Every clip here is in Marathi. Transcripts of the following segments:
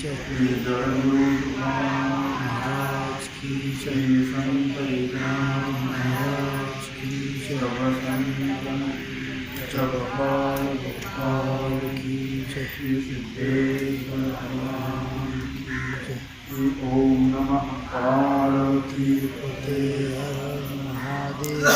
श्री जगद्गुरु महाराज की जय। संत एकनाथ महाराज की जय। जगपाल गोपाल की जय। सिद्धेश्वर भगवान की जय। ओम नमः पार्वती पते हर महादेव।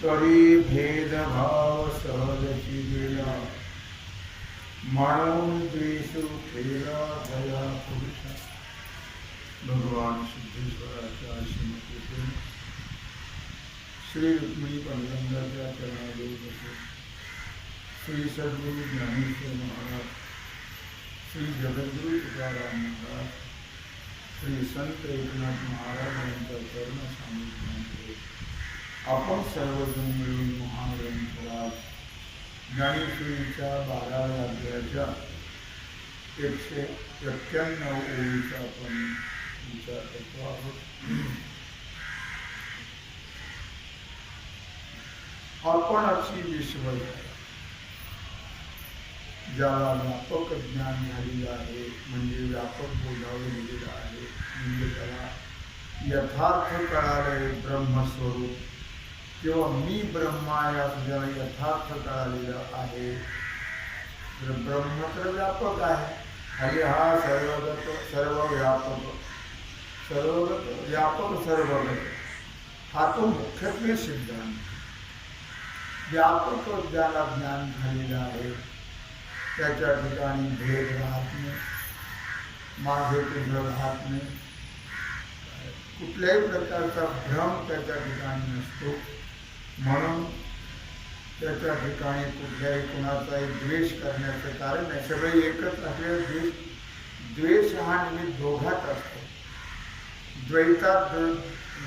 तरी भेदभाव सहजची गेला, म्हणून द्वेषू केला दया पुरुषा. भगवान सिद्धेश्वराच्या श्रीमतीतून श्री रुक्मिणी पंडितांच्या चरणाजवळ बसून श्री सद्गुरु ज्ञानेश्वर महाराज, श्री जगद्गुरु तुकाराम महाराज, श्री संत एकनाथ महाराज यांच्या चरण सानिध्यामध्ये आपण सर्वजण मिळून महाग्रंथराज ज्ञानेश्वरीच्या 12व्या अध्यायाच्या 191 ओळीचा आपण विचार करतो आहोत. आपणची विश्व ज्याला व्यापक ज्ञान झालेलं आहे, म्हणजे व्यापक बोधावे दिलेलं आहे, म्हणजे त्याला यथार्थ कळाले ब्रह्मस्वरूप किंवा मी ब्रह्मा या ज्याला यथार्थ कळालेलं आहे. तर ब्रह्म तर व्यापक आहे, खाली हा सर्वगत सर्वव्यापक, सर्वगत व्यापक सर्वगत हा तो मुख्यत्वे सिद्धांत. व्यापक ज्याला ज्ञान झालेलं आहे त्याच्या ठिकाणी भेद राहत नाही, माझे तुझं राहत नाही, कुठल्याही प्रकारचा भ्रम त्याच्या ठिकाणी नसतो. म्हणून त्याच्या ठिकाणी कुठल्याही कुणाचाही द्वेष करण्याचं कारण नाही. सगळे एकच असले द्वेष हा नेहमी दोघात असतो. द्वैतात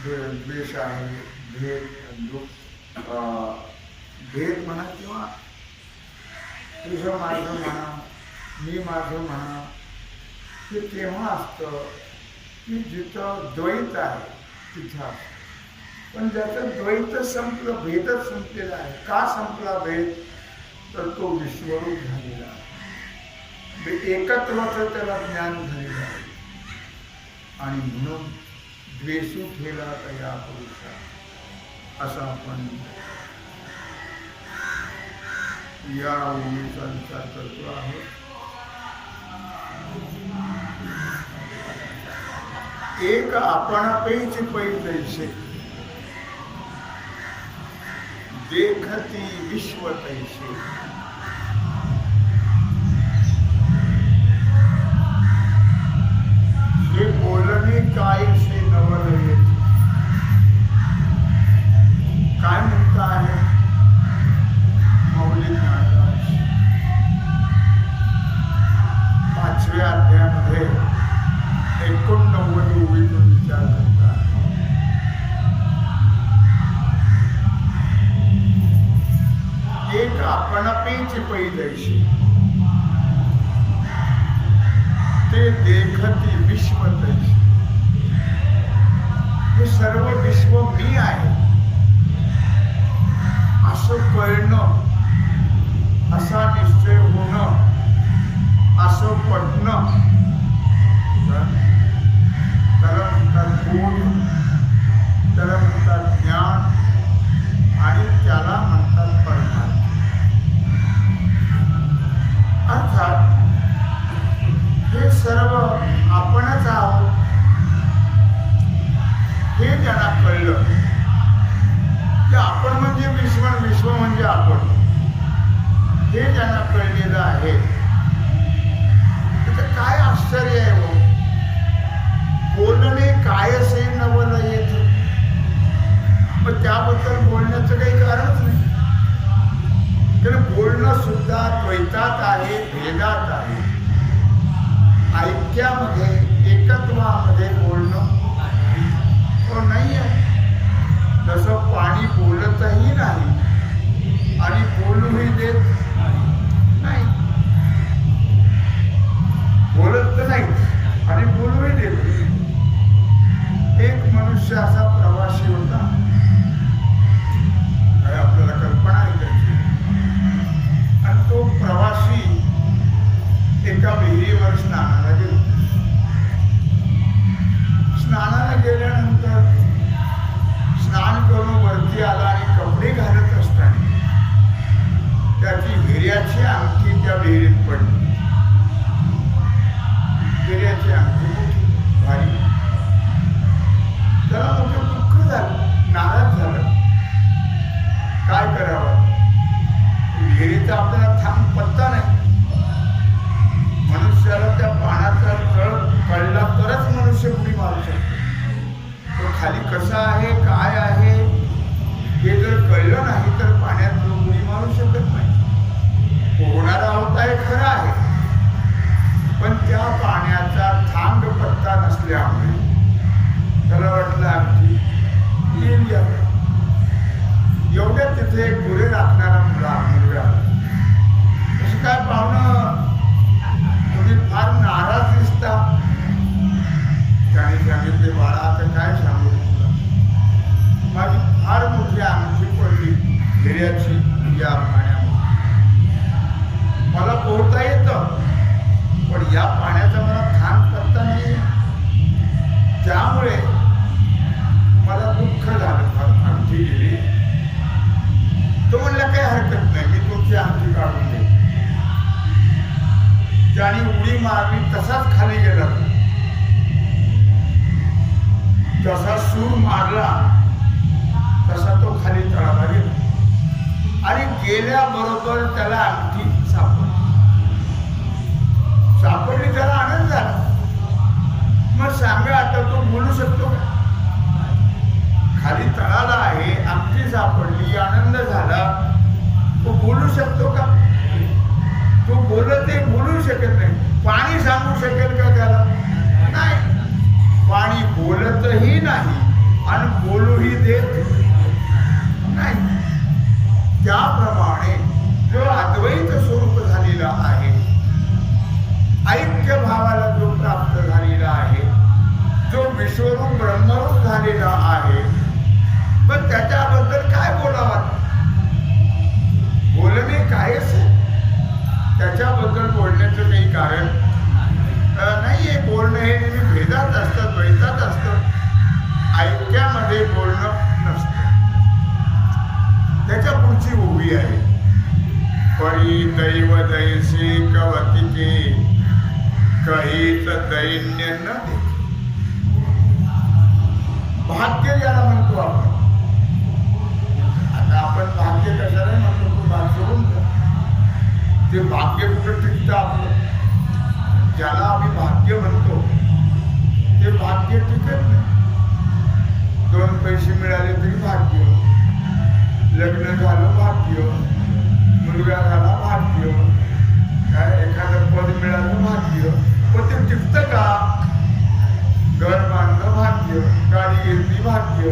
द्वेष आहे, भेद म्हणा किंवा तुझं माझं म्हणा, मी माझं म्हणा, हे तेव्हा असतं की जिथं द्वैत आहे तिथं. पण ज्याचं द्वैत संपलं, भेदच संपलेला आहे. का संपला भेद? तर तो विश्वरूप झालेला आहे, एकत्वाचं त्याला ज्ञान झालेलं आहे. आणि म्हणून द्वेषू ठेला तया पुरुषा असा आपण या ओळीचा विचार करतो आहोत. एक आपणापैची पै तैसे देखती विश्व तैसे. हे बोलणे काय से नवल काय म्हणता आहे मौलिक महाराज 5व्या अध्यायामध्ये 89 ओळीतून विचार करतात. एक आपणापैची पै तैसे ते देखती विश्व तैसे. हे सर्व विश्व मी आहे असं कळणं, असा निश्चय होणं, असं पडणं, त्याला म्हणतात बोध, त्याला म्हणतात ज्ञान, त्याबद्दल बोलण्याचं काही कारणच नाही. तर बोलणं सुद्धा द्वैतात आहे, भेदात आहे. ऐक्यामध्ये, एकत्वामध्ये बोलणं नाही आहे. जसं पाणी बोलतही नाही आणि बोलूही देत नाही. बोलत तर नाही आणि बोलूही देत नाही. एक मनुष्य असा प्रवासी होता, आपल्याला कल्पना नाही त्याची. आणि तो प्रवासी एका विहिरीवर स्नानाला गेला. स्नानाला गेल्यानंतर स्नान करून वरती आला आणि कपडे घालत असताना त्याची हिऱ्याची अंगठी त्या विहिरीत पडली. हिऱ्याची अंगठी मोठी भारी. त्याला मोठं दुःख झालं, नाराज झालं. काय करावं? विहिरीचा आपल्याला थांब पत्ता नाही. मनुष्याला त्या पाण्याचा तळ कळला तरच मनुष्य उडी मारू शकतो. तो खाली कसा आहे, काय आहे हे जर कळलं नाही तर पाण्यात तो उडी मारू शकत नाही. पोहणारा होता हे खरं आहे, पण त्या पाण्याचा थांब पत्ता नसल्यामुळे त्याला वाटलं आमची येईल. एवढ्या तिथे गुरे राखणारा मुलगा कसं काय पाहुणं, तुम्ही फार नाराज दिसता. त्याने सांगितले, बाळा आता काय सांगू तुला, माझी फार मोठी अंगठी पडली हिऱ्याची या पाण्यामध्ये. मला पोहता येतं, पण या पाण्याचा मला थांब पत्ता नाही. त्यामुळे मला दुःख झालं, फार अंगठी गेली. तो म्हणला काही हरकत नाही, मी तुमची अंगठी काढून दे. ज्याने उडी मारली तसाच खाली गेला. जसा सूर मारला तसा तो खाली तळाला गेला आणि गेल्याबरोबर त्याला अंगठी सापडली. त्याला आनंद झाला. मग सांगा, आता तो बोलू शकतो का? खाली तळाला आहे, अंगठी सापडली, आनंद झाला, तो बोलू शकतो का? तो बोलू शकत नाही. पाणी सांगू शकेल का त्याला? नाही. पाणी बोलतही नाही आणि बोलूही देत नाही. त्याप्रमाणे जो अद्वैत स्वरूप झालेला आहे, ऐक्य भावाला जो प्राप्त झालेला आहे, जो विश्वरूप ब्रह्मरूप झालेला आहे, पण त्याच्याबद्दल काय बोलावं? बोलणे कायच त्याच्याबद्दल बोलण्याचं काही कारण नाहीये. बोलणं हे नेहमी भेदात असतं, द्वैतात असतं, ऐक्यामध्ये बोलणं नसतं. त्याच्या पुढची उभी आहे, परी दैव दैसे कवतिके कहीच दैन्य न दे. भाग्य ज्याला म्हणतो आपण. आता आपण भाग्य कशाला म्हणतो? तो भाग्य ते भाग्य कुठं टिकतं आपलं? ज्याला आम्ही भाग्य म्हणतो ते भाग्य टिकत नाही. 2 पैसे मिळाले तरी भाग्य, लग्न झालं भाग्य, मुलगा झाला भाग्य, काय एखादं पद मिळालं भाग्य. पण ते टिकतं का? घर बांधलं भाग्य, गाडी घेतली भाग्य,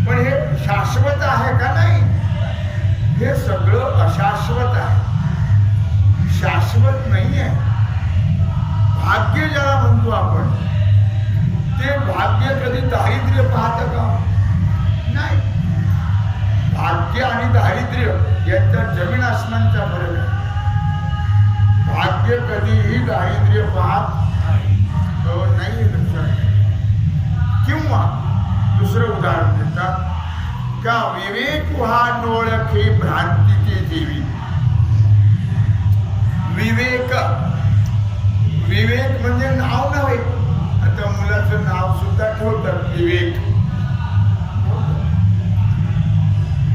पण हे शाश्वत आहे का? नाही. हे सगळं अशाश्वत आहे, शाश्वत नाही आहे. भाग्य ज्याला म्हणतो आपण, ते भाग्य कधी दारिद्र्य पाहतं का? नाही. भाग्य आणि दारिद्र्य यांच्यात जमीन आसमानचा फरक आहे. भाग्य कधीही दारिद्र्य पाहत नाही. किंवा दुसरं उदाहरण देतात का, विवेक हा नोळखे भ्रांतीची देवी. विवेक म्हणजे नाव नव्हे. आता मुलाचं नाव सुद्धा ठेवतात विवेक.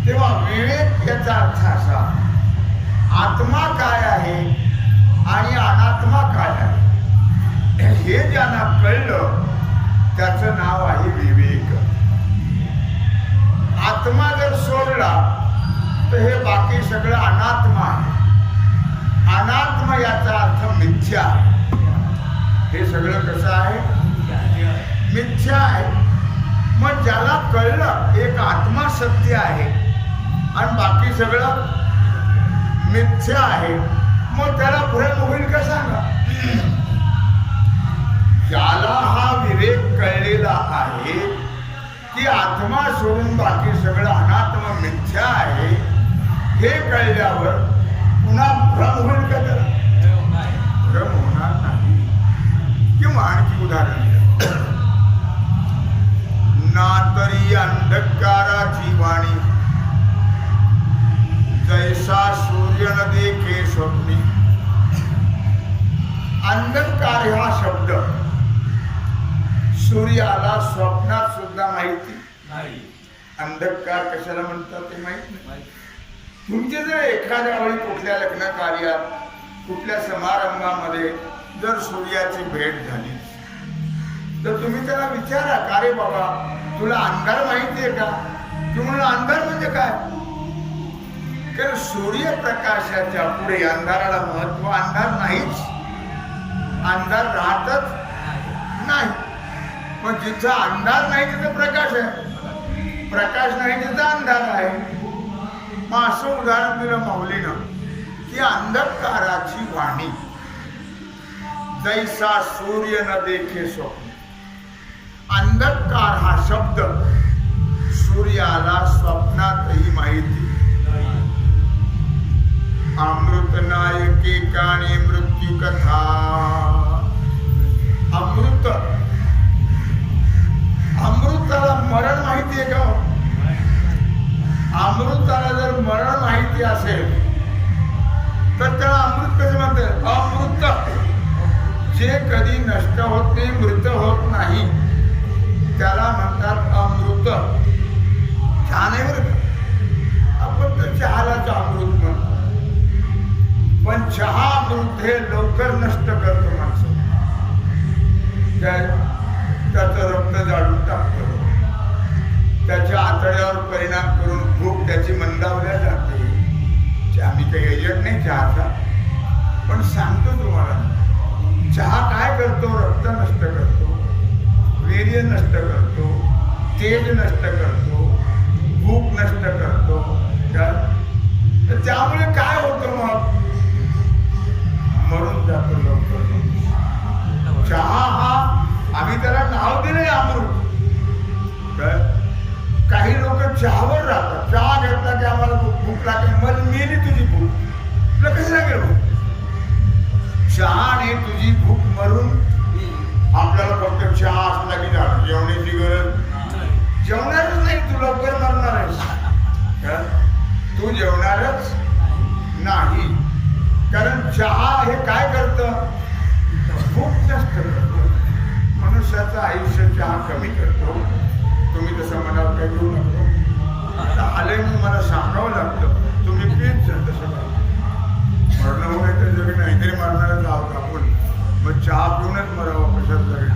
तेव्हा विवेक याचा अर्थ असा, आत्मा काय आहे आणि अनात्मा काय आहे हे ज्यांना कळलं त्याचं नाव आहे विवेक. आत्मा जर सोडला तर हे बाकी सगळं अनात्मा आहे. अनात्मा याचा अर्थ मिथ्या. हे सगळं कसं आहे? मिथ्या आहे. मग ज्याला कळलं एक आत्मा सत्य आहे आणि बाकी सगळं मिथ्या आहे, मग त्याला भ्रम होईल का सांगा? ज्याला हा विवेक कळलेला आहे की आत्मा सोडून बाकी सगळं अनात्म मिथ्या आहे, हे कळल्यावर पुन्हा भ्रम होईल का त्याला? भ्रम होणार नाही. किंवा आणखी उदाहरण ना तरी अंधकाराची वाणी जैसा सूर्य न देखे स्वप्नी. अंधकार हा शब्द सूर्याला स्वप्नात सुद्धा माहिती नाही. अंधकार कशाला म्हणतात ते माहित नाही. तुमचे जर एखाद्या वेळी कुठल्या लग्न कार्यात कुठल्या समारंभामध्ये जर सूर्याची भेट झाली तर तुम्ही त्याला विचारा, का रे बाबा तुला अंधार माहिती आहे का? तुम्हाला अंधार म्हणजे काय? कारण सूर्यप्रकाशाच्या पुढे अंधाराला महत्व अंधार नाहीच. अंधार राहतच नाही. पण जिथं अंधार नाही तिथं प्रकाश आहे, प्रकाश नाही तिथं अंधार आहे. मग असं उदाहरण दिलं माऊलीनं की अंधकाराची वाणी जैसा सूर्य न देखे स्वप्न. अंधकार हा शब्द सूर्याला स्वप्नातही माहिती. अमृत नायके काणे मृत्यू कथा. अमृताला मरण माहिती आहे का? अमृताला जर मरण माहिती असेल तर त्याला अमृत कसं म्हणतात? अमृत. जे कधी नष्ट होत नाही, मृत होत नाही, त्याला म्हणतात अमृत. चहा नाही बरं का? आपण तर चहालाच अमृत म्हणतो. पण चहा अमृत हे लवकर नष्ट करतो माणसं. त्याचं रक्त जाळून टाकतो, त्याच्या आतड्यावर परिणाम करून भूक त्याची मंदावल्या जाते. आम्ही काही एजंट नाही चहाचा, पण सांगतो तुम्हाला, चहा काय करतो? रक्त नष्ट करतो, वीर्य नष्ट करतो, तेज नष्ट करतो, भूक नष्ट करतो. त्यामुळे काय होतं? मग मरून जातो लवकर. चहा हा आम्ही त्याला नाव दिले अमृत. काही लोक चहावर राहतात. चहा घेतला की आम्हाला भूक लागते. मग मेली तुझी भूक, तुला कसं लागेल भूक? चहाने तुझी भूक मरून आपल्याला फक्त चहा असला की झालं, जेवणाची गरज. जेवणारच नाही, तू लवकर मरणार आहेस. तू जेवणारच नाही. कारण चहा हे काय करतं? भूक नष्ट करतो. मनुष्याचं आयुष्य चहा कमी करतो. तुम्ही तसं मनावर काही घेऊ नको. आता आले मग मला सांगावं लागतं, तुम्ही पीत जा. तसं मरणं होणे तर जरी नाहीतरी मरणारच आहोत आपण. मग चहा पिऊनच मरावं कशात जाईल.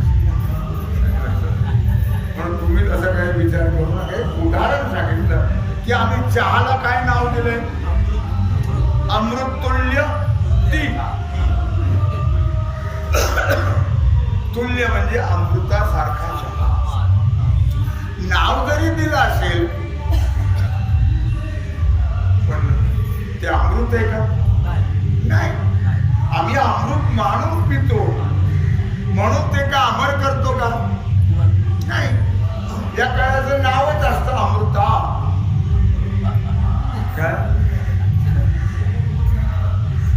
म्हणून तुम्ही तसं काही विचार करू नका. एक उदाहरण सांगितलं की आम्ही चहाला काय नाव दिलंय? अमृततुल्य ती. तुल्य म्हणजे अमृतासारखा चहा. नाव जरी दिलं असेल पण ते अमृत आहे का? नाही. आम्ही अमृत मानून पितो म्हणून ते का अमर करतो का? नाही. या काळाचं नावच असतं अमृता.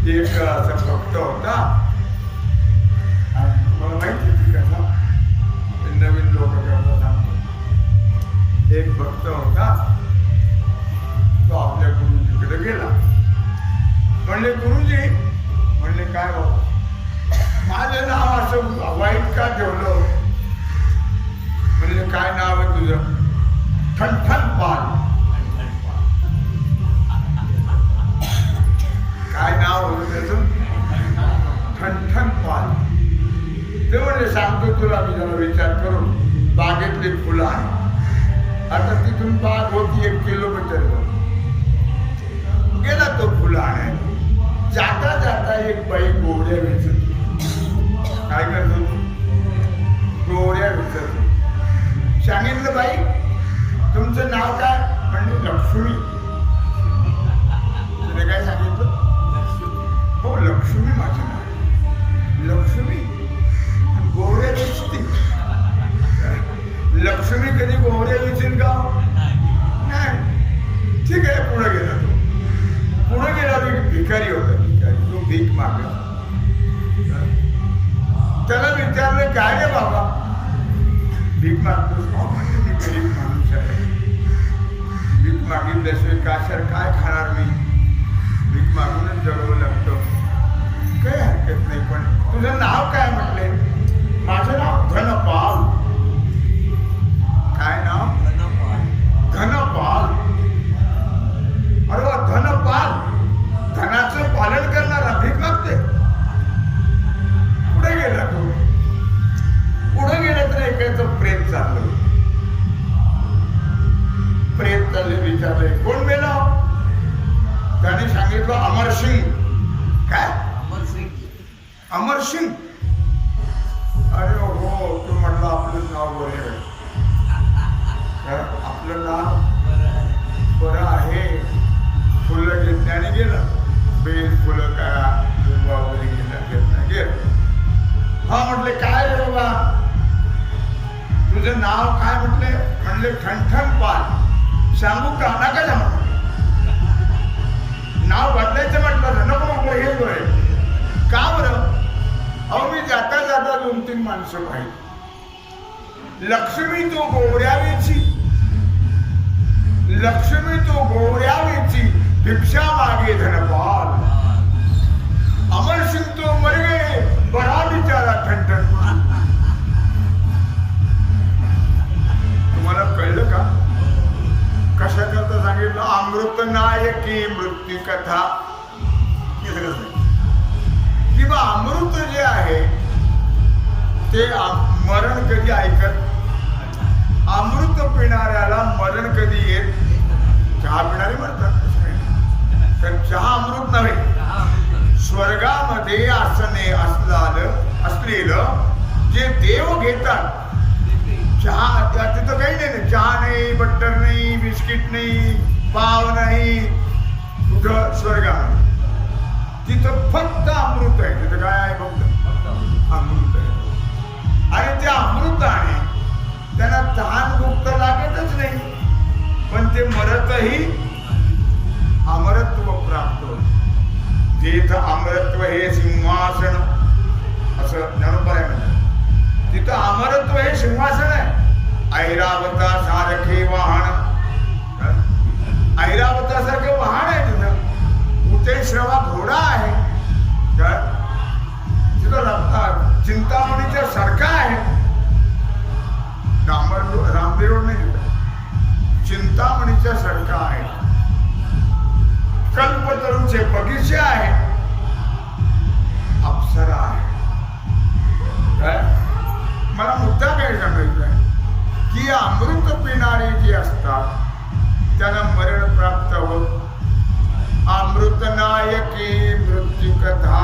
एक असा भक्त होता, मला माहिती ती कथा, नवीन लोक करता सांगतो. एक भक्त होता, तो आपल्या गुरुजीकडे गेला. म्हणले गुरुजी, म्हणले काय बाबा माझं नाव असं वाईट का ठेवलं? म्हणले काय नाव आहे तुझं? ठणठण पाल. काय नाव होतं त्याचं? ठणठण पाल. ते म्हणजे सांगतो तुला, मी जरा विचार करून. बागेतली फुलं आहे, आता तिथून बाग होती 1 किलोमीटर, गेला तो फुलं आणायला. जाता जाता एक बाई गोवऱ्या विचत होती. काय करत होती? गोवऱ्या विचत होती. सांगितलं, बाई तुमचं नाव काय? म्हणजे लक्ष्मी. तिने काय सांगितलं? हो लक्ष्मी माझं नाव. लक्ष्मी गोवऱ्या विचते. लक्ष्मी कधी गोवऱ्या विचेल का? नाही. ठीक आहे, पुढे गेला तो. पुढे गेला तो एक भिकारी होता. भिकारी तो भीक मागत. त्याला विचारलं, काय रे बाबा भीक मागतोस? म्हणजे मी गरीब माणूस आहे, भीक मागितल्याशिवाय काय खाणार मी, भीक मागूनच जगावं लागतं. काही हरकत नाही, पण तुझं नाव काय म्हटले? माझं नाव धनपाल. काय नाव? धनपाल. अरे वा, धनपाल, धनाचं पालन करणारा, भीक मागते. पुढे गेला तो. पुढे गेला तर एकाचं प्रेत चाललं. प्रेत चालले. विचारले, कोण मेला? त्याने सांगितलं, अमरसिंग. काय? अमरसिंग. अरे हो, तू म्हटलं आपलं नाव बरं आहे. आपलं नाव बरं आहे. फुलं घेतल्याने गेलं. बेल फुलं का लिंबा वगैरे घेतला गेलं. हा म्हटले, काय रे बाबा तुझं नाव काय? म्हणले ठणठण पाल. सांगू का? नका जा म्हटलं. नाव बदलायचं म्हटलं, नको म्हटलं, हे बरं. का बरं? अहो मी जाता जाता 2-3 माणसं पाहिली. लक्ष्मी तो गोवऱ्यावेची, लक्ष्मी तो गोवऱ्यावेची, भिक्षा मागे धनपाल. अमरसिंग तो मर गए, बड़ा बिचारा ठणठण. तुम्हाला कळलं का? कशा करता सांगितलं? अमृत नायकी मृत्यू कथा. किंवा अमृत जे आहे ते मरण कधी ऐकत. अमृत पिणाऱ्याला मरण कधी येत? चहा पिणारे मरतात. तर चहा अमृत नव्हे. स्वर्गामध्ये असणे असलेलं जे देव घेतात चहा, तिथं काही नाही. चहा नाही, बटर नाही, बिस्किट नाही, पाव नाही. कुठं? स्वर्गामध्ये. तिथं फक्त अमृत आहे. तिथं काय आहे? फक्त अमृत आहे. आणि त्या अमृताने त्यांना तहान भूक तर लागतच नाही, पण ते मरतही अमरत्व प्राप्त होत. जिथं अमरत्व हे सिंहासन, असं ज्ञानोबा आहे म्हणतात. तिथं अमरत्व हे सिंहासन आहे. ऐरावता सारखे वाहन, ऐरावतासारखे वाहन आहे तिथं. उते श्रवा घोडा आहे. तिथं रफ्तार चिंतामणीच्या सारखा आहे. रामदेव नाही तिथं, चिंतामणीच्या सारखा आहे. कल्पतरूचे बगीचे आहे. अप्सरा आहे. काय मला मुद्दा काय सांगायचा आहे की अमृत पिणारे जे असतात त्यांना मरण प्राप्त होत. अमृत नायकी मृत्यू कथा.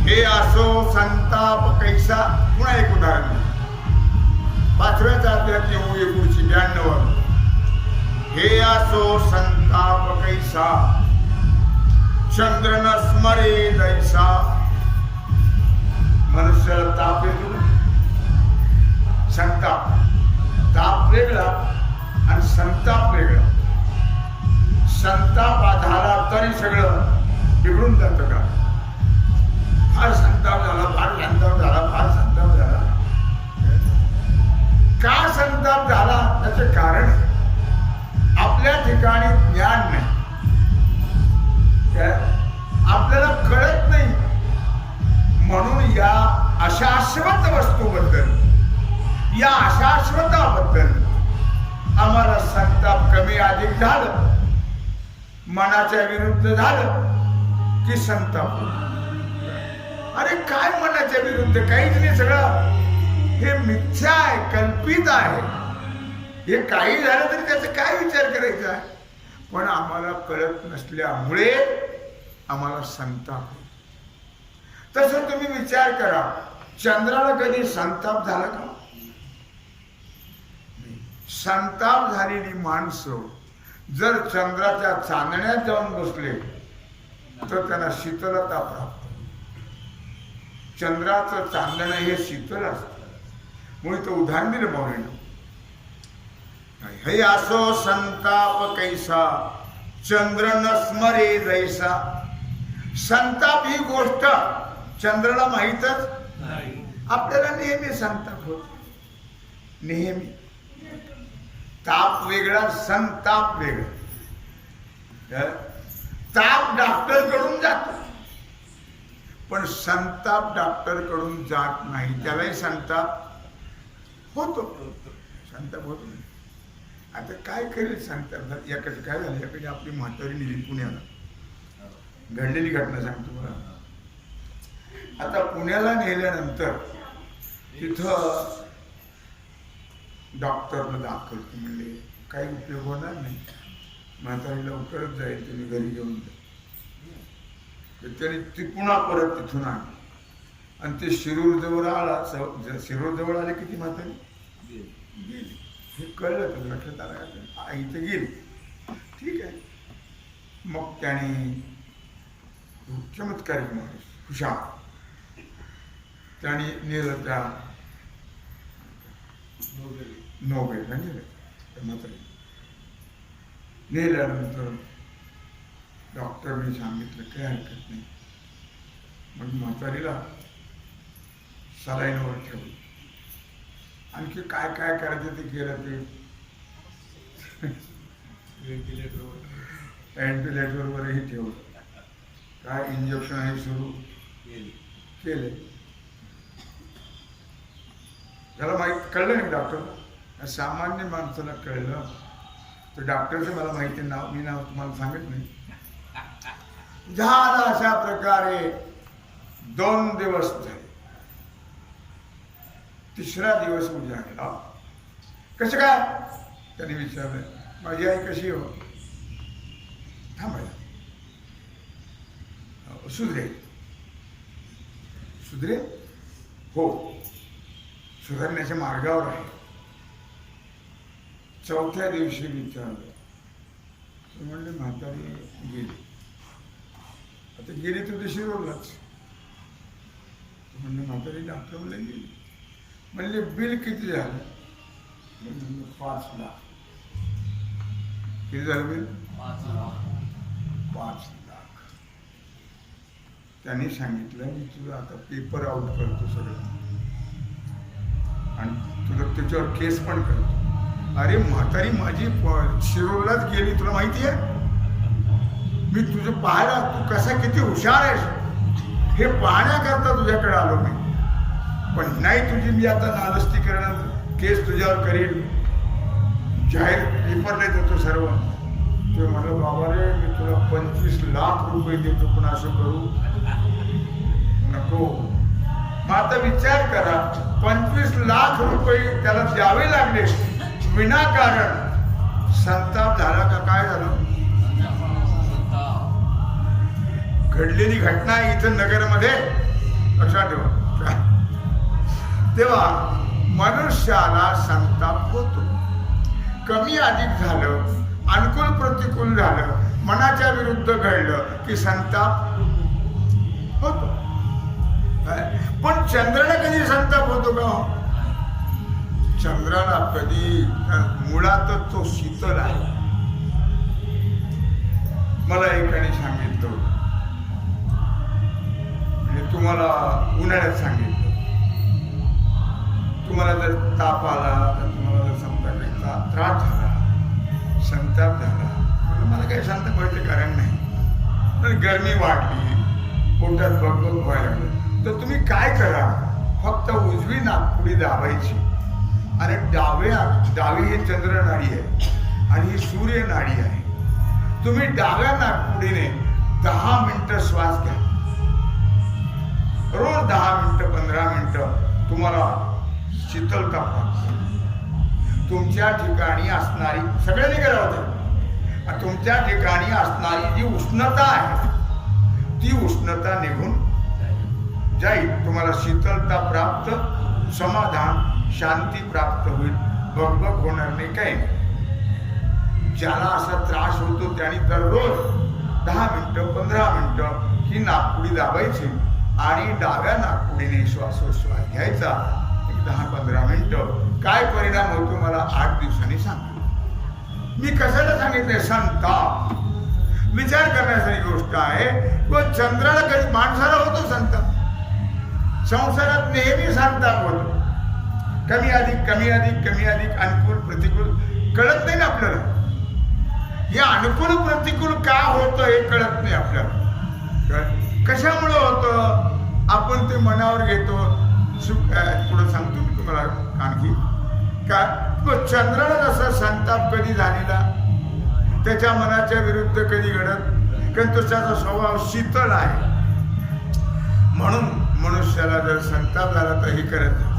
हे असो संताप कैसा. पुन्हा एक उदाहरण 5व्या अध्यायात येऊ 92. हे असो संताप कैसा चंद्र न स्मरे दैसा. मनुष्याला ताप येतो. संताप, ताप वेगळा आणि संताप वेगळा. संताप झाला तरी सगळं बिघडून जातं का? फार संताप झाला, फार संताप झाला, फार संताप झाला. का संताप झाला? त्याचे कारण आपल्या ठिकाणी ज्ञान नाही. आपल्याला कळत नाही. म्हणून या अशाश्वत वस्तूबद्दल, या अशाश्वताबद्दल आम्हाला संताप कमी अधिक झालं, मनाच्या विरुद्ध झालं की संताप. अरे काय मनाच्या विरुद्ध? काहीच नाही. सगळं हे मिथ्या आहे, कल्पित आहे. हे काही झालं तरी त्याचा काय विचार करायचा आहे. पण आम्हाला कळत नसल्यामुळे आम्हाला संताप होतो. तसं तुम्ही विचार करा, चंद्राला कधी संताप झाला का? संताप झालेली माणसं जर चंद्राच्या चांदण्यात जाऊन बसले तर त्यांना शीतलता प्राप्त. चंद्राचं चांदणं हे शीतल असतं, म्हणून तो उदाहरण दिलं मौलीनं. हे असो संताप कैसा चंद्र न स्मरे जैसा. संताप ही गोष्ट चंद्राला माहीतच नाही. आपल्याला नेहमी संताप होतो, नेहमी. ताप वेगळा, संताप वेगळा. ताप डॉक्टर कडून जातो, पण संताप डॉक्टर कडून जात नाही. त्यालाही संताप होतो, संताप होतो. आता काय करेल संताप? याकडे काय झालं, याकडे आपली म्हातारी नेली पुण्याला. घडलेली घटना सांगतो मला. आता पुण्याला नेल्यानंतर तिथं डॉक्टरला दाखल म्हणले काही उपयोग होणार नाही, म्हातारी लवकरच जाईल, तुम्ही घरी घेऊन जा. त्याने ती पुन्हा परत तिथून आली आणि ते शिरूर जवळ आला. शिरूर जवळ आले की ती म्हातारी गेली. हे कळलं तर लक्षात आलं, आई तर गेली, ठीक आहे. मग त्याने चमत्कारिक माणूस हुशार, त्याने नेलं त्या नोबेलला नेलं. त्या म्हातारी नेल्यानंतर डॉक्टरने सांगितलं काही हरकत नाही. मग म्हातारीला सलाईनवर ठेवलं. आणखी काय काय करायचं ते केलं. ते व्हेंटिलेटरवरही ठेवलं. काय इंजेक्शन आहे सुरू केले. त्याला माहीत कळलं नाही डॉक्टर. सामान्य माणसाला कळलं तर डॉक्टरचं मला माहिती नाव, मी नाव तुम्हाला सांगत नाही. झालं अशा प्रकारे 2 दिवस झाले. तिसरा दिवस उजाडला. कसं काय त्याने विचारलं. माझी आई कशी हो? थांबायला सुधरेल. सुधरेल हो, सुधारण्याच्या मार्गावर आहे. चौथ्या दिवशी विचारलं. म्हणले म्हातारी गेली. आता गेली तर शिरोरलाच. म्हणलं म्हातारी डॉक्टर म्हणले गेली. म्हणले बिल किती झालं? म्हणलं 5 लाख. किती झालं बिल? 5 लाख. त्यांनी सांगितलं मी तुझं आता पेपर आउट करतो सगळं आणि तुझं त्याच्यावर केस पण करतो. अरे म्हातारी माझी शिरोरलाच गेली, तुला माहिती आहे? मी तुझं पाहायला, तू कसा किती हुशार आहेस हे पाहण्याकरता तुझ्याकडे आलो मी. पण नाही तुझी मी आता नालस्तीकरण केस तुझ्यावर करील, जाहीर पेपरला देतो सर्व. ते म्हणलं बाबा रे मी तुला 25 लाख रुपये देतो, पण असं करू नको. मग आता विचार करा, 25 लाख रुपये त्याला द्यावे लागले विनाकारण. संताप झाला का काय झालं? घडलेली घटना इथं नगरमध्ये लक्षात ठेवा. तेव्हा मनुष्याला संताप होतो. कमी अधिक झालं, अनुकूल प्रतिकूल झालं, मनाच्या विरुद्ध घडलं की संताप होतो. पण चंद्राला कधी संताप होतो का? चंद्राला कधी, मुळातच तो शीतल आहे. मला एकाने सांगितलं, म्हणजे तुम्हाला उन्हाळ्यात सांगितलं, तुम्हाला जर ताप आला तर तुम्हाला जर संतापाचा त्रास झाला, संताप झाला, मला काही संताप व्हायचं कारण नाही. पण गरमी वाढली, पोटात बगबग व्हायला लागलं, तर तुम्ही काय करा, फक्त उजवी नाकपुडी दाबायची आणि डावी ही चंद्र नाडी आहे आणि ही सूर्य नाडी आहे. तुम्ही डाव्या नाकपुडीने 10 मिनिटं श्वास घ्या. रोज 10 मिनिटं 15 मिनिटं तुम्हाला शीतलता प्राप्त, तुमच्या ठिकाणी असणारी सगळ्यांनी केलं होतं, तुमच्या ठिकाणी असणारी जी उष्णता आहे ती उष्णता निघून जाईल. तुम्हाला शीतलता प्राप्त, समाधान, शांती प्राप्त होईल. बघबघ होणार नाही काही. ज्याला असा त्रास होतो त्याने दररोज 10 मिनिटं 15 मिनिटं ही नाकपुडी दाबायची आणि डाव्या नाकपुडीने श्वासोश्वास घ्यायचा. एक 10-15 मिनिटं. काय परिणाम होतो मला 8 दिवसांनी सांगा. मी कशाला सांगितलंय? संताप विचार करण्यासारखी गोष्ट आहे. व चंद्राला कधी माणसाला होतो संताप. संसारात नेहमी संताप होतो. कमी अधिक कमी अधिक कमी अधिक, अनुकूल प्रतिकूल कळत नाही ना आपल्याला. हे अनुकूल प्रतिकूल का होतं हे कळत नाही आपल्याला. कशामुळं होतं आपण ते मनावर घेतो. पुढं सांगतो मी तुम्हाला आणखी का. चंद्राला जसा संताप कधी झालेला, त्याच्या मनाच्या विरुद्ध कधी घडत, कारण त्याचा स्वभाव शीतल आहे. म्हणून मनुष्याला जर संताप झाला तर हे करत नाही.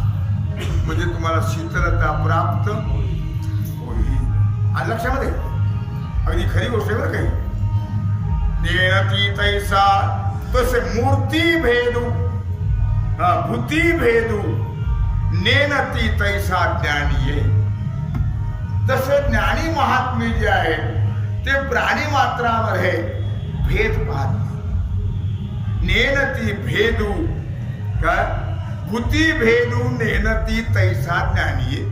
म्हणजे तुम्हाला शीतलता प्राप्त होईल. आणि लक्षामध्ये अगदी खरी गोष्ट आहे बरं काही. नेणती तैसा तसे मूर्ती भेदू भूती भेदू नेनती तैसा ज्ञानी ये. तसे ज्ञानी महात्मे जे आहेत ते प्राणी मात्रामध्ये भेद पाहत नाही. नेनती भेदू काय भूती भेदू नेनती तैसा ज्ञानी ये.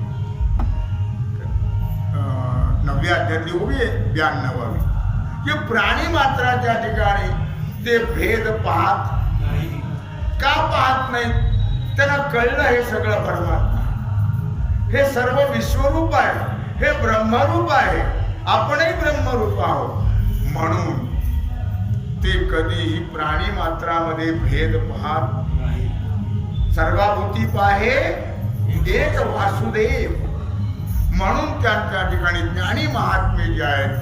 9व्या अध्यायातली उभी आहे 92वी की प्राणी मात्राच्या ठिकाणी ते भेद पाहत नाही. का पाहत नाही? त्यांना कळलं हे सगळं परमात्मा, हे सर्व विश्वरूप आहे, हे ब्रह्मरूप आहे, आपणही ब्रह्मरूप आहोत. म्हणून ते कधीही प्राणी मात्रामध्ये भेद पाहत नाही. सर्वाभूती पाहे एक वासुदेव. म्हणून त्यांच्या ठिकाणी ज्ञानी महात्मे जे आहेत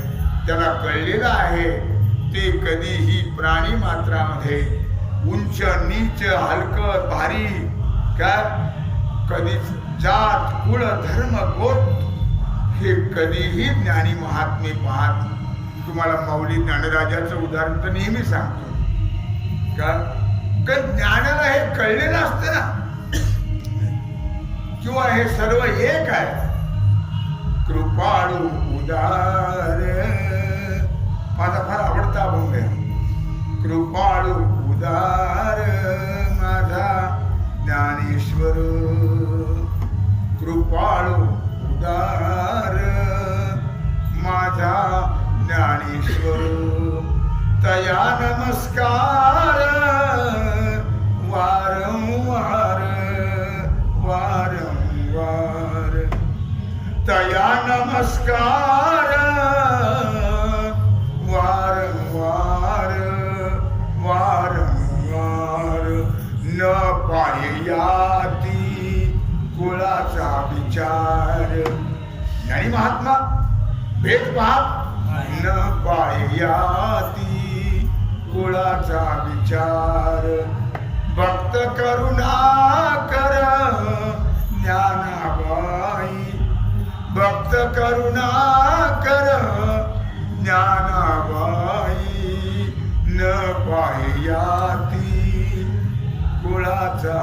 त्याला कळलेलं आहे ते कधीही प्राणी मात्रामध्ये उंच नीच हलकं भारी काय कधीच जात कुळ धर्म गोत्र हे कधीही ज्ञानी महात्मे पाहत. तुम्हाला माऊली ज्ञानराजाचं उदाहरण तर नेहमी सांगतो का. ज्ञानाला हे कळलेलं असतं ना, किंवा हे सर्व एक आहे. कृपाळू उदार माझा फार आवडता अभंग आहे. कृपाळू उदार माझा ज्ञानेश्वर, कृपाळू उदार माझा ज्ञानेश्वर. तया नमस्कार वारंवार वारंवार. तया नमस्कार वारंवार वारंवार. न पाहयाती कुळाचा विचार. ज्ञानी महात्मा भेद पाहत न पाहयाती कुळाचा विचार. भक्त करुणा कर ज्ञानाबाई. भक्त करुणा कर ज्ञानाबाई. न पाहयाती कुळाचा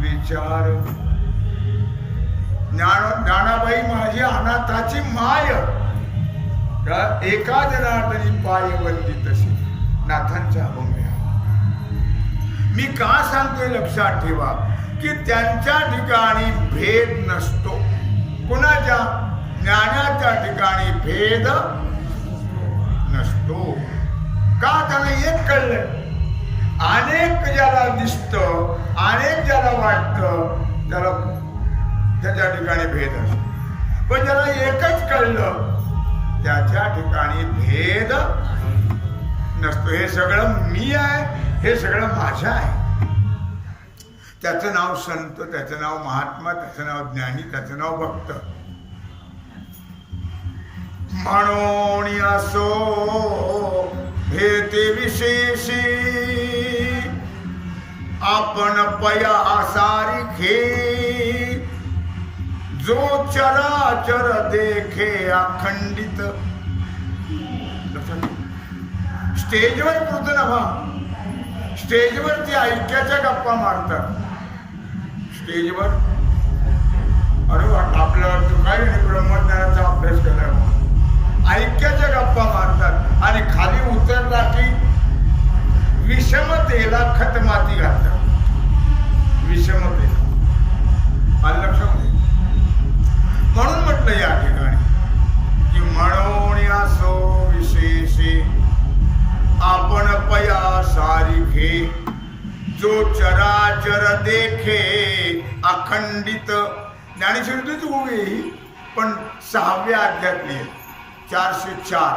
विचार. ज्ञानाबाई माझी अनाथाची माय. एका जनार्दनी पाय बंदी तशी नाथांच्या अभंग. मी का सांगतोय लक्षात ठेवा की त्यांच्या ठिकाणी भेद नसतो. कुणाच्या? ज्ञानाच्या ठिकाणी भेद नसतो. का? त्यांना एक कळलं. अनेक ज्याला दिसतं, अनेक ज्याला वाटतं त्याला त्याच्या ठिकाणी भेद असतो. पण ज्याला एकच कळलं त्याच्या ठिकाणी भेद नसतो. हे सगळं मी आहे, हे सगळं माझं आहे. त्याचं नाव संत, त्याचं नाव महात्मा, त्याचं नाव ज्ञानी, त्याचं नाव भक्त. म्हणून असो भेटे विशेषी आपण पया सारिखे. जो चराचर देखे अखंडित. स्टेजवर पुरतं ना बा, स्टेजवर ती ऐक्याच्या गप्पा मारतात. स्टेजवर अरे आपल्याला काय ब्रह्मज्ञानाचा अभ्यास केला, ऐक्याच्या गप्पा मारतात आणि खाली उतरला की विषमतेला खतमाती घालतात. विषमतेला आलं लक्षामध्ये. म्हणून म्हटलं या ठिकाणी की म्हणून असो विशेषे आपण पया सारिखे जो चराचर देखे अखंडित. ज्ञानेश्वरीतच उभी पण 6व्या अध्यायातली 404.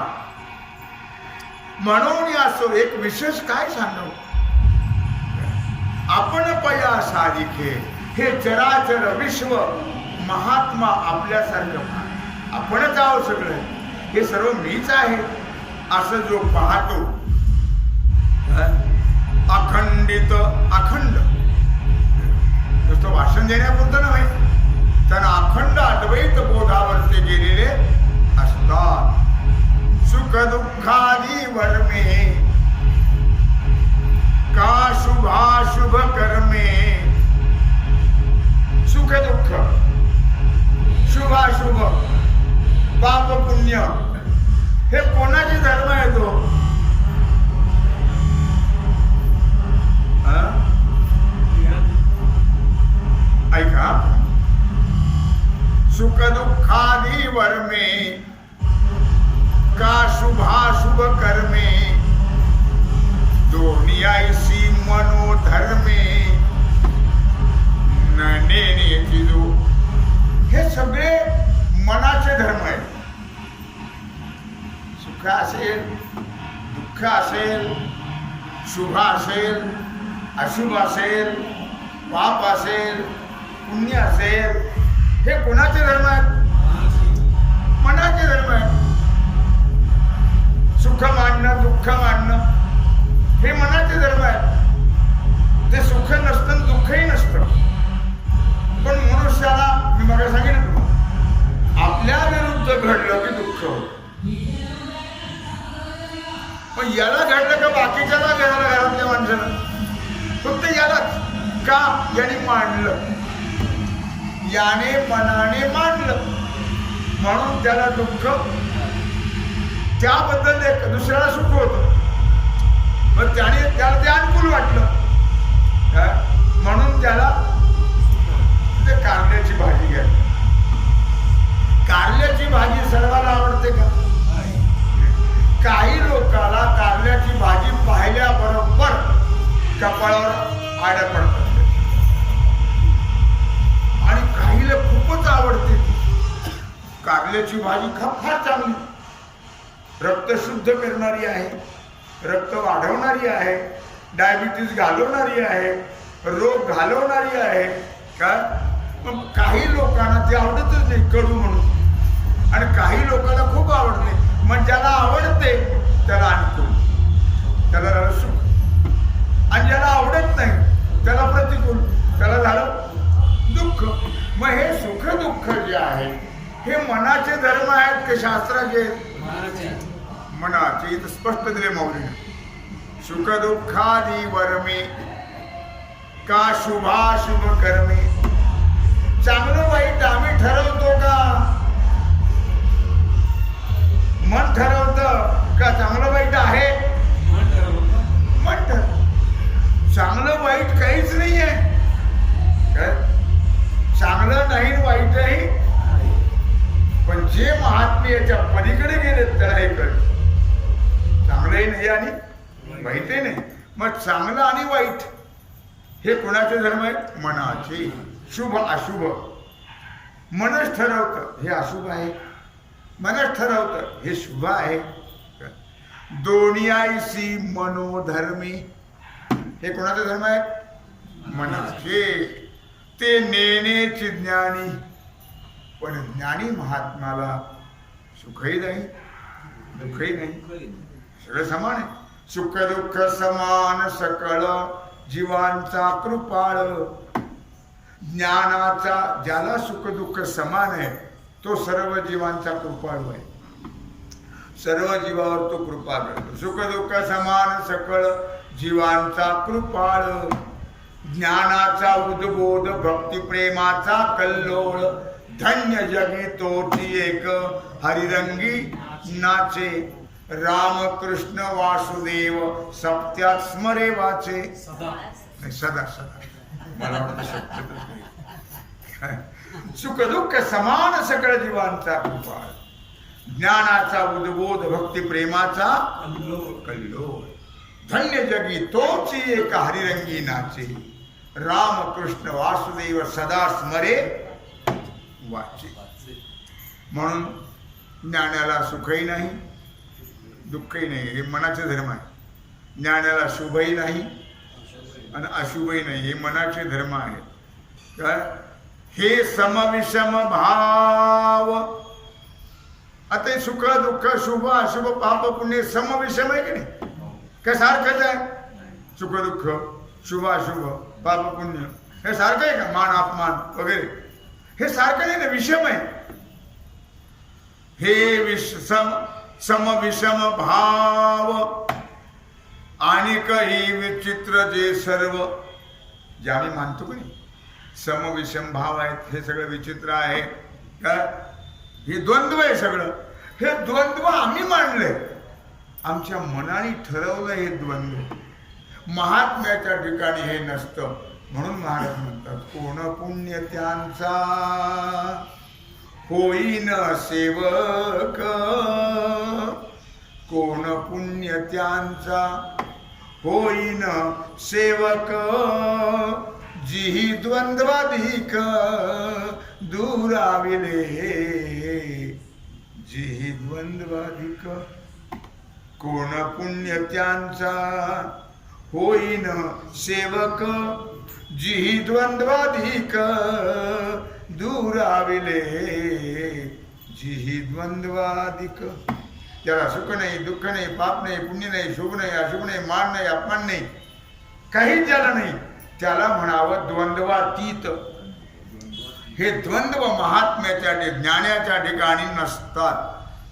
म्हणून असो एक विशेष काय सांगू, आपण पया सारिखे हे चराचर विश्व महात्मा आपल्यासारखं आपणच आहोत. सगळं हे सर्व मीच आहे असं जो पाहतो अखंडित. अखंड नुसतं भाषण देण्यापुरतं नव्हे, त्यांना अखंड अद्वैत बोधावरती गेलेले असतात. सुख दुःखादी वर्मे का शुभाशुभ कर्मे. सुख दुःख शुभाशुभ पाप पुण्य हे कोणाचे धर्म आहे तो? ऐका, सुख दुःखादी वर्मे का शुभाशुभ कर्मे दोन्ही ऐसी मनोधर्मे नेण्याची जो. हे सगळे मनाचे धर्म आहेत. सुख असेल, दुःख असेल, शुभ असेल, अशुभ असेल, पाप असेल, पुण्य असेल, हे कोणाचे धर्म आहेत? मनाचे धर्म आहेत. सुख मानणं, दुःख मानणं हे मनाचे धर्म आहेत. ते सुख नसतं, दुःखही नसतं. पण मनुष्याला मी मग सांगितलं तुम्हाला, आपल्या विरुद्ध घडलं की दुःख होतं. पण याला घडलं का बाकीच्याला घडलं? घरातल्या माणसाला फक्त यालाच का? याने मांडलं, याने मनाने मांडलं म्हणून त्याला दुःख. त्याबद्दल एक दुसऱ्याला सुख होतं, पण त्याने त्याला ते अनुकूल वाटलं म्हणून त्याला ते कारल्याची भाजी घ्या. कारल्याची भाजी सर्वांना आवडते का? काही लोकांना कारल्याची भाजी पाहिल्याबरोबर कपाळावर आड्या पडतात आणि काहीला खूपच आवडते. कारल्याची भाजी फार चांगली, रक्त शुद्ध करणारी आहे, रक्त वाढवणारी आहे, डायबिटीस घालवणारी आहे, रोग घालवणारी आहे. काय पण काही लोकांना ते आवडतच नाही, कडू म्हणून. आणि काही लोकांना खूप आवडते. मग ज्याला आवडते त्याला अनुकूल, त्याला झालं सुख. आणि ज्याला आवडत नाही त्याला प्रतिकूल, त्याला झालं दुःख. मग हे सुख दुःख जे आहे हे मनाचे धर्म आहेत का शास्त्राचे? मनाचे. इथं स्पष्ट दिले मौलीने. सुख दुःखादी वर्मे का शुभाशुभ कर्मे. चांगलं वाईट आम्ही ठरवतो का? मन ठरवतं का चांगलं वाईट आहे? मन ठरवतं. चांगलं वाईट काहीच नाही आहे. चांगलं नाही वाईटही, पण जे महात्मे याच्या पलीकडे गेले त्याला हे कळत. चांगलंही नाही आणि वाईटही नाही. मग चांगलं आणि वाईट हे कोणाचे धर्म आहेत? मनाचे. शुभ अशुभ मनच ठरवतं हे अशुभ आहे, मनच ठरवतं हे शुभ आहे. दोन्ही ऐसी मनोधर्मी हे कोणाचे धर्म आहेत? मनाचे. ते नेण्याचे ज्ञानी. पण ज्ञानी महात्माला सुखही नाही दुःखही नाही, सगळं समान आहे. सुख दुःख समान सकळ जीवांचा कृपाळ. ज्ञानाचा ज्याला सुखदुःख समान आहे तो सर्व जीवांचा कृपाळू आहे. सर्व जीवावर तो कृपा करतो. सुखदुःख समान सकळ जीवांचा कृपाळ. ज्ञानाचा उद्बोध भक्तिप्रेमाचा कल्लोळ. धन्य जगी तोची एक हरिरंगी नाचे. रामकृष्ण वासुदेव सत्यात स्मरे वाचे. सदा सदा मला वाटतं सत्य. सुखदुःख समान सकळ जीवांचा कृपाळ. ज्ञानाचा उद्बोध भक्तिप्रेमाचा कल्लोळ. धन्य जगी तोची एक हरिरंगी नाचे. रामकृष्ण वासुदेव सदा स्मरे वाचे. म्हणून ज्ञानाला सुखही नाही दुःखही नाही, हे मनाचे धर्म आहे. ज्ञानाला शुभही नाही आणि अशुभही नाही, हे मनाचे धर्म आहेत. काय हे समविषम भाव. आता सुख दुःख शुभ अशुभ पाप पुण्य समविषम आहे की नाही? काय सारखंच आहे? सुख दुःख शुभ अशुभ पाप पुण्य हे सारखं आहे का? मान अपमान वगैरे हे सारखं नाही ना, विषम आहे. हे समविषम भाव आणि काही विचित्र जे सर्व जे आम्ही मानतो की नाही समविषम भाव आहेत, हे सगळं विचित्र आहे. काय हे द्वंद्व आहे सगळं. हे द्वंद्व आम्ही मांडले, आमच्या मनाने ठरवलं हे द्वंद्व. महात्म्याच्या ठिकाणी हे नसतं. म्हणून महाराज म्हणतात कोण पुण्य त्यांचा होईन सेवक. कोण पुण्य त्यांचा होईन सेवक. जिही द्वंद्वाधिक दुराविले. जिही द्वंद्वाधिक. कोण पुण्य त्यांचा होईन सेवक. जिही द्वंद्वाधिक दुराविले. जिही द्वंद्वाधिक. त्याला सुख नाही दुःख नाही पाप नाही पुण्य नाही शुभ नाही अशुभ नाही मान नाही अपमान नाही काहीच ज्याला नाही त्याला म्हणावं द्वंद्वातीत. हे द्वंद्व महात्म्याच्या ज्ञानाच्या ठिकाणी नसतात.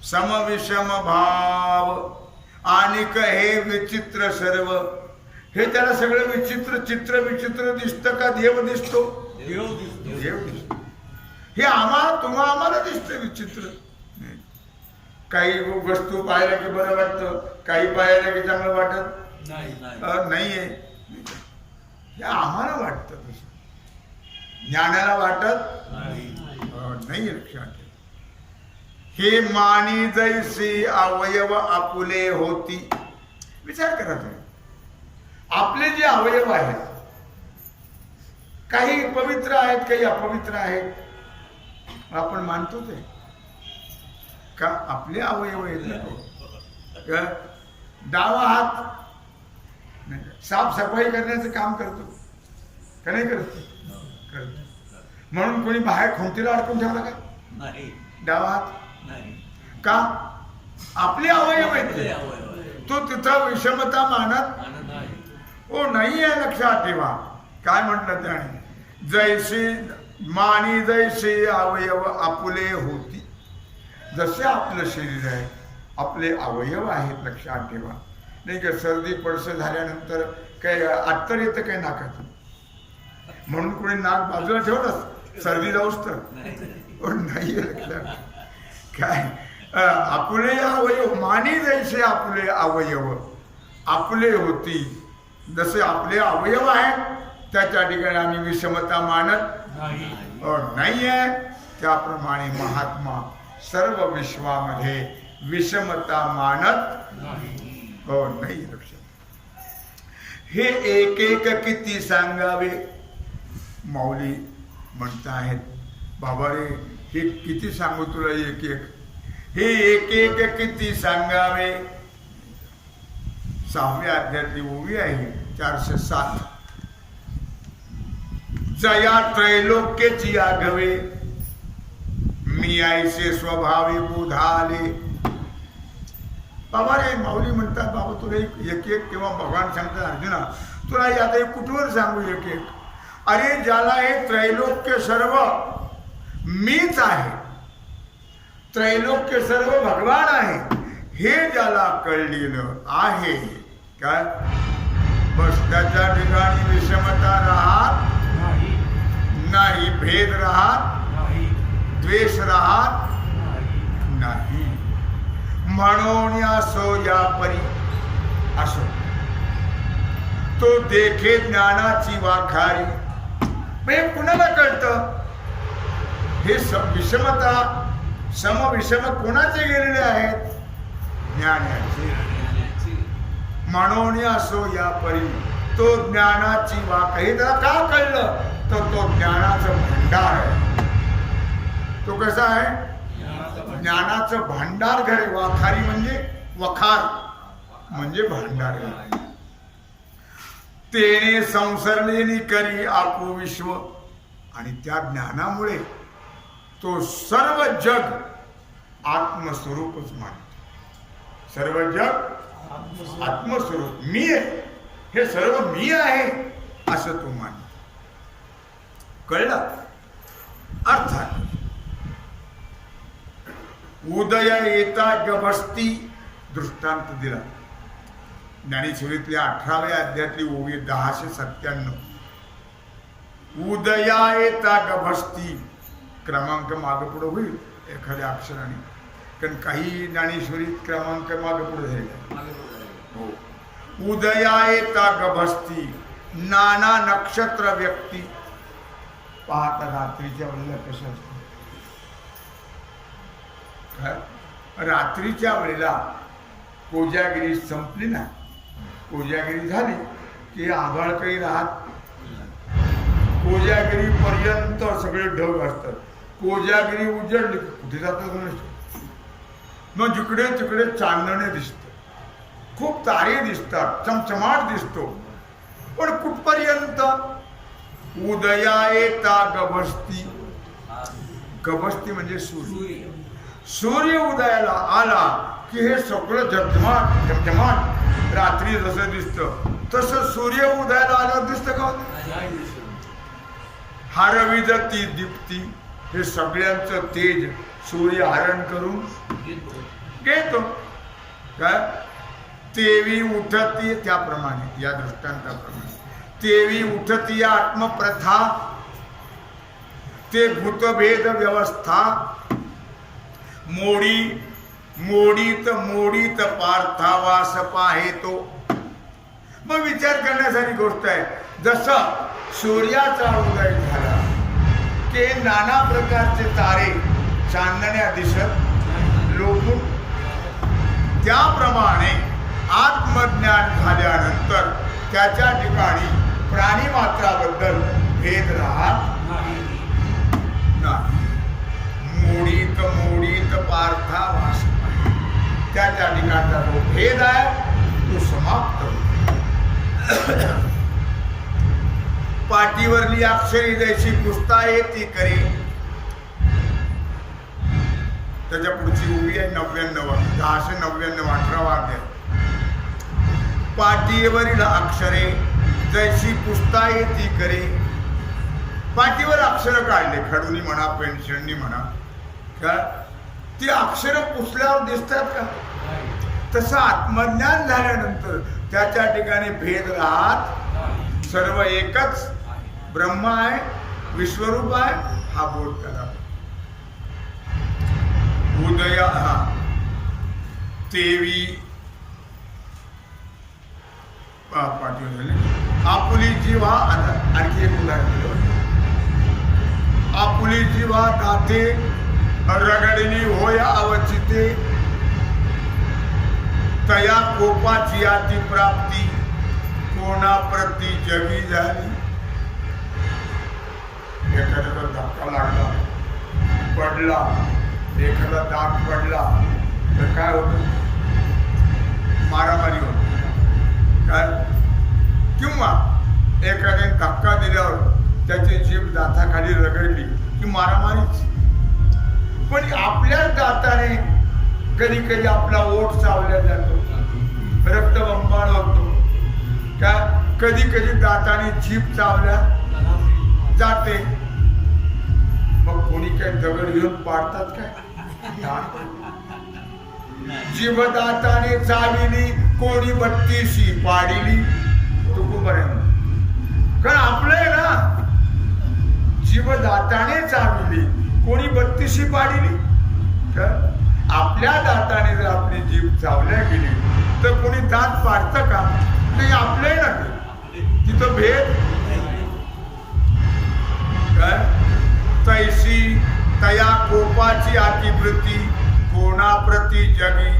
समविषम भाव आणि हे विचित्र सर्व. हे त्याला सगळं विचित्र चित्र विचित्र दिसतं का देव दिसतो? देव दिसतो. हे आम्हाला दिसतं विचित्र. काही वस्तू पाहायला की बरं वाटतं, काही पाहायला की चांगलं वाटत नाहीये. हे आम्हाला वाटतं तसं, ज्ञानाला वाटत नाही. लक्षात ठेव. हे मानी जैसी अवयव आपुले होती. विचार करा तुम्ही, आपले जे अवयव आहेत काही पवित्र आहेत काही अपवित्र आहेत. आपण मानतो ते का आपले अवयव आहेत का? डावा हात साफसफाई करण्याचं काम करतो का नाही करतो? म्हणून कोणी बाहेर खोंतीला अडकून ठेवला का? नाही. डावा हात नाही का? आपले अवयव आहेत. तो तिथं विषमता मानत ओ नाही आहे. लक्षात ठेवा काय म्हटलं त्याने. जैसे मानी जैसे अवयव आपुले होती. जसे आपलं शरीर आहे आपले अवयव आहेत. लक्षात ठेवा. नाही का सर्दी पडसं झाल्यानंतर काय अत्तर येतं काय नाकात म्हणून कोणी नाक बाजूला ठेवलं सर्दी जाऊच तर नाही. लक्षात काय आपले अवयव मानी जैसे आपले अवयव आपले होती. जसे आपले अवयव आहेत त्याच्या ठिकाणी आम्ही विषमता मानत नाही आहे. त्याप्रमाणे महात्मा सर्व विश्वामध्ये विषमता मानत नाही. लक्षात. हे एक एक किती सांगावे. माऊली म्हणताहेत बाबा रे हे किती सांगू तुला एक एक. हे एक एक किती सांगावे. 6व्या अध्यायातली ओवी आहे 407. जया त्रैलोक्याची आघवे मी ऐसे स्वभावी बोधाले. बाबा रे माऊली म्हणतात बाबा तुला एक एक किंवा भगवान सांगतात अर्जुना तुला आता कुठवर सांगू एक एक. अरे ज्याला हे त्रैलोक्य सर्व मीच आहे, त्रैलोक्य सर्व भगवान आहे, हे ज्याला कळलेलं आहे काय, बस त्याच्या ठिकाणी विषमता राहत नाही, भेद राहत, द्वेष राहत नाही. म्हणून असो या परी असो तो देखे ज्ञानाची वाखारी. म्हणजे कुणाला कळतं हे विषमता समविषम कोणाचे गेलेले आहेत, ज्ञानाचे. म्हणून असो या परी तो ज्ञानाची वाख. हे त्याला का कळलं तर तो ज्ञानाचं भंडार आहे. तो कसा आहे, ज्ञानाचं भांडार घर. वाखारी म्हणजे वखार म्हणजे भांडार. तेने संसरलेली करी आकू विश्व. आणि त्या ज्ञानामुळे तो सर्व जग आत्मस्वरूपच मानतो. सर्व जग आत्मस्वरूप मी आहे, हे सर्व मी आहे असं तो मानतो. कळलं. अर्थात उदय येता गभस्ती दृष्टांत दिला. ज्ञानेश्वरीतल्या 18व्या अध्यायातली ओवी 1097. उदया येता गभस्ती. क्रमांक मागे पुढे होईल एखाद्या अक्षराने, कारण काही ज्ञानेश्वरीत क्रमांक मागे पुढे झाले. हो. उदया येता गभस्ती नाना नक्षत्र व्यक्ती. पाहता रात्रीच्या वेळेला कसं असतं, रात्रीच्या वेळेला कोजागिरी संपली ना, कोजागिरी झाली की आभाळ काही राहत, कोजागिरी पर्यंत सगळे ढग असतात. कोजागिरी उजडली कुठे जातात, मग जिकडे तिकडे चांदणे दिसत, खूप तारे दिसतात, चमचमाट दिसतो. पण कुठपर्यंत, उदया येता गभस्ती. गभस्ती म्हणजे सूर्य. सूर्य उदयाला आला की हे सगळं झगझमाट झमझमाट रात्री जसं दिसतं तसं सूर्य उदयाला आल्यावर दिसतं का. हरविजती दीप्ती. हे सगळ्यांचं तेज सूर्य हरण करून घेतो काय. तेवी उठती, त्याप्रमाणे या दृष्टांताप्रमाणे तेवी उठती आत्मप्रथा. ते भूतभेद व्यवस्था मोडीत पार्थावास पाहे तो. मग विचार करण्यासारखी गोष्ट आहे. जसं सूर्याचा उदय झाला की नाना प्रकारचे तारे चांदण्या दिसत लोकून, त्याप्रमाणे आत्मज्ञान झाल्यानंतर त्याच्या ठिकाणी प्राणी मात्राबद्दल भेद राहत नाही. मोडीत पार्थावास. त्याच्या ठिकाणचा जो भेद आहे तो समाप्त होतो. पाठीवरली अक्षरी जैशी पुसता येती करे. त्याच्या पुढची उभी आहे 99, 1099 18वा अध्याय. पाठीवरील अक्षरे जैशी पुसता येती करे. पाठीवर अक्षर काढले, खडूनी म्हणा, पेन्शननी म्हणा, का ती अक्षर पुसल्यावर दिसतात का. तसं आत्मज्ञान झाल्यानंतर त्याच्या ठिकाणी भेद राहत, सर्व एकच ब्रह्म आहे, विश्वरूप आहे, हा बोध करा. उदया तेवी पाठीवर झाले. आपुली जीवा. आणखी एक उदाहरण. आपुली जीवा दाते रगडली होय अवचिते. तया कोपाची अति प्राप्ती कोणा प्रती जगी झाली. एखाद्याचा धक्का लागला, पडला, एखादा दाग पडला तर काय होतं, मारामारी होती काय. किंवा एखाद्याने धक्का दिल्यावर त्याची जीभ दाताखाली रगडली की मारामारीच. पण आपल्या दाताने कधी कधी आपला ओठ चावला जातो, रक्तबंबाळ होतो का. कधी कधी दाताने जीभ चावल्या जाते. मग कोणी काय दगड घेऊन पाडतात काय? जीवदाताने चाविली कोणी 32 पाडिली. तुकुंबऱ्यानं कारण आपलंय ना, जीवदाताने चाविली कोणी 32 पाडिली. तर आपल्या दाताने जर आपली जीभ चावल्या गेली तर कोणी दात पाडतं का? नाही, आपलंय ना ते. तिथं भेद काय? तैसी तया कोपाची अतिवृत्ती कोणाप्रती जगी.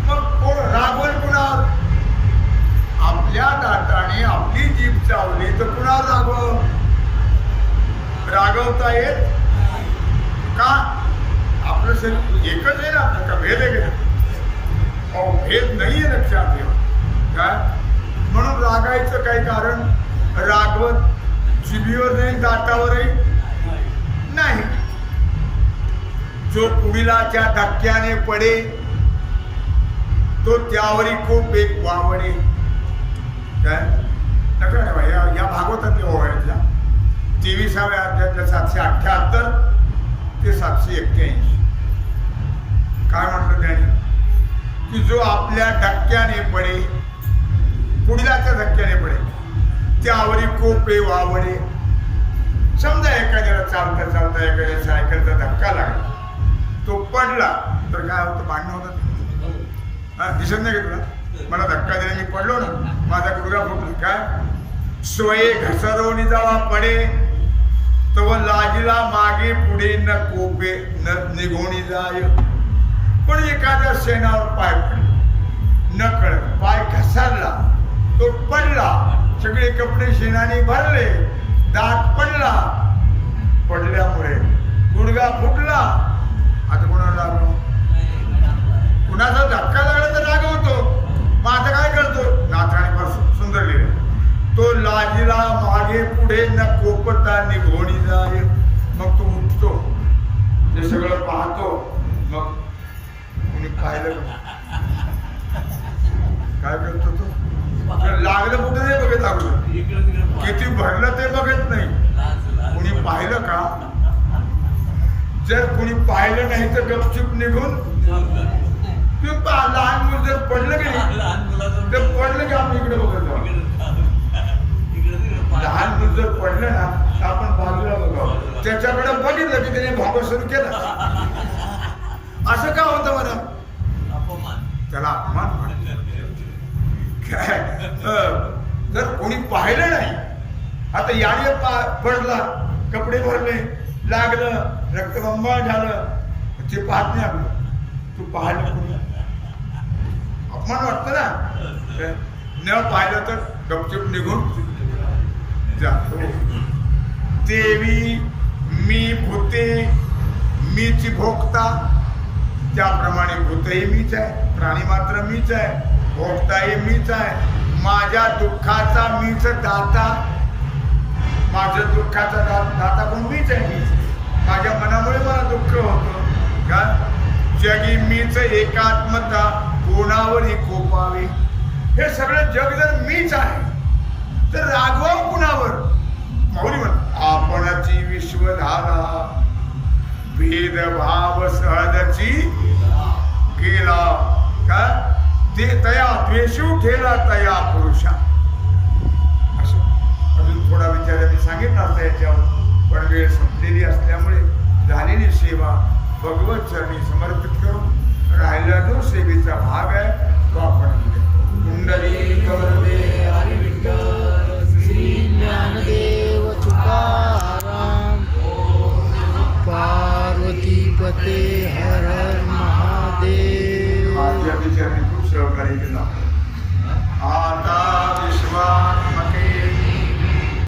मग कोण रागवल कुणावर? आपल्या दाताने आपली जीभ चावली तर कुणावर रागवता येत का? आपलं शरीर एकच आहे ना, आपलं का भेद आहे का? भेद नाहीये, लक्षात ठेवा. काय म्हणून रागायचं काही कारण? रागवत जिभीवर नाही, दातावरही नाही. जो पुढीलाच्या धक्क्याने पडे तो त्यावरी खूप एक वावडे. काय नका नाही या भागवतातल्या ओळखल्या 23व्या अध्यायातल्या 778 ते 781. काय म्हटलं त्याने? की जो आपल्या धक्क्याने पडे, पुढीलाच्या धक्क्याने पडे, त्यावरी कोपे वावडे. समजा एखाद्याला चालता चालता एखाद्या सायकलचा धक्का लागला, तो पडला तर काय होतं? भांडणं होतं. दिसत नाही का तुला? मला धक्का दिला, मी पडलो ना, माझा गुडघा फुटला. काय स्वये घसरवणी जावा पडे तव लाजीला मागे पुढे न कोपे न निघोणी जाय. पण एखाद्या शेणावर पाय पडला, न कळत पाय घसरला, तो पडला, सगळे कपडे शेणाने भरले, दात पडला, पडल्यामुळे गुडघा फुटला. आता कोणाला रागव? कुणाचा धक्का लागला तर रागवतो. मग आता काय करतो? नाथाने फार सुंदर लिहिलं, तो लाजीला मागे पुढे न कोपता निघोणी जाय. मग तो उठतो, ते सगळं पाहतो. मग कोणी पाहिलं काय करतो? तो लागलं कुठं नाही बघत, अगोदर किती भरलं ते बघत नाही. कोणी पाहिलं का? जर कोणी पाहिलं नाही तर गपचूप निघून. लहान मुलं जर पडलं की नाही, तर पडलं की आपण इकडे बघत जाऊ. लहान मुलं जर पडलं ना तर आपण बाजूला बघावं. त्याच्याकडे बघितलं की त्याने भाग सुरू केला. असं का होतं मला? त्याला अपमान म्हणतात. जर कोणी पाहिलं नाही, आता याने पडला, कपडे भरले, लागलं, रक्तबंबाळ झालं, ते पाहत नाही आपलं. तू पाहिलं कोणी? अपमान वाटतं ना. न पाहिलं तर गपचूप निघून जातो. देवी मी भूते मीच भोगता. त्याप्रमाणे भूतही मीच आहे, प्राणी मात्र मीच आहे, भोगताही मीच आहे. माझ्या दुःखाचा मीच दाता. माझं दुःखाचा दाता कोण? मीच आहे. मीच माझ्या मनामुळे मला दुःख होतं. का जगी मीच एकात्मता कोणावरही कोपावे. हे सगळं जग जर मीच आहे तर रागवाव कुणावर? माऊली म्हणतात, आपणची विश्वधारा भेदभाव सहजची गेला. का ते तया द्वेषू ठेला तया पुरुषा. असं अजून थोडा विचार मी सांगितला असता याच्यावर, पण वेळ संपलेली असल्यामुळे झालेली सेवा भगवत चरणी समर्पित करून राहिला जो सेवेचा भाग आहे तो आपण कुंडली